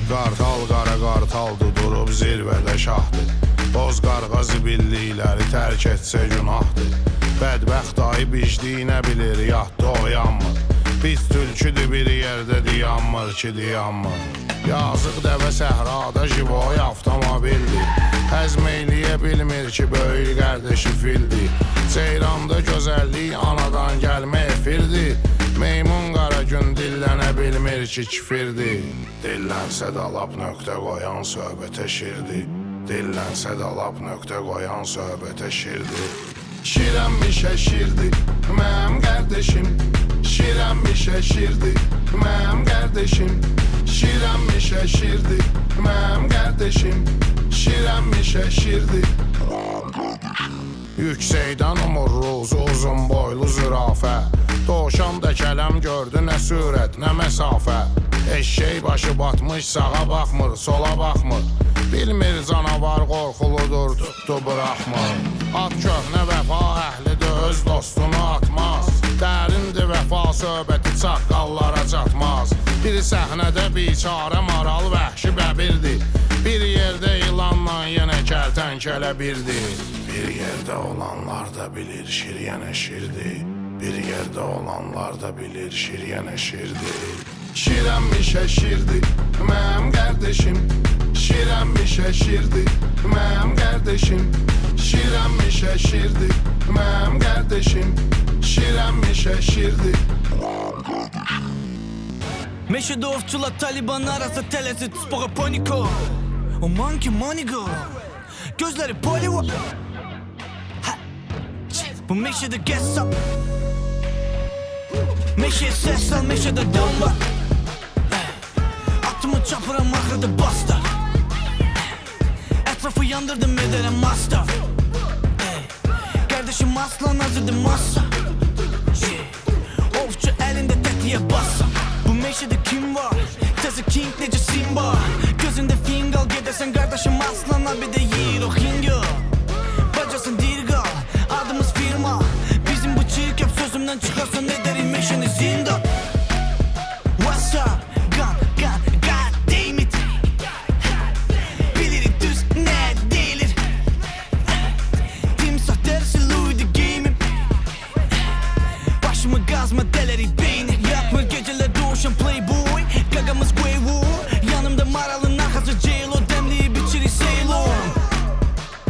Qartal qara qartaldı, durub zirvədə şahdır. Boz qarğa zibillikləri tərk etsə günahdır. Bədbəxt ayı bicdiyinə bilir, yatdı oyanmır. Biz tülküdür bir yerdə diyanmır ki diyanmır. Yazıq dəvə səhrada jivoy avtomobildir. Həzm eyləyə bilmir ki böyük qardeşi fildir. Ceyranda gözəllik anadan gəlmə efirdir. Meymun qara gün dillənə bilmir ki kifirdir. Dillənsə də lap nöqtə qoyan söhbətə şirdir. Dillənsə də lap nöqtə qoyan söhbətə şirdir. Şirənmişə şirdir mənim qardeşim. Şirənmişə şirdir mənim qardeşim. Şirənmişə şirdir mənim qardeşim. Şirənmişə şirdir mənim qardeşim. Yüksəkdən umuruz uzun boylu zürafə. Doğuşanda kələm gördü nə sürət nə məsafə. Eşşək başı batmış sağa baxmır sola baxmır. Bilmir canavar qorxuludur tutdu bıraxmır. At köhnə vəfa əhlidir öz dostunu atmaz. Dərindir vəfa söhbəti çaqqallara çatmaz. Bir səhnədə biçarə maral vəhşi bəbirdir. Bir yerdə ilanla yenə kərtənkələ birdir. Bir yerdə olanlar da bilir şir yenə şirdir. Bir yerdə olanlar da bilir şir yenə şirdir. Şirənmişə şirdir mənim qardeşim. Şirənmişə şirdir mənim qardeşim. Şirənmişə şirdir mənim qardeşim. Şirənmişə şirdir mənim qardeşim. Meşede ovçular Taliban arası telesi spoga paniko. O monkey manigo. Gözleri Bollywood. Bu meşede get up. Meşe ses al meşede damba. Atımı çapıra makrada basta. Etrafı yandırdım ederim master. Kardeşim aslan azıdı masa. Ovçu elinde tetiğe bassa. Bu meşede kim var? Tezi king nece Simba. Gözünde fingal gidersen kardeşim aslan abi de yiyir o hingo.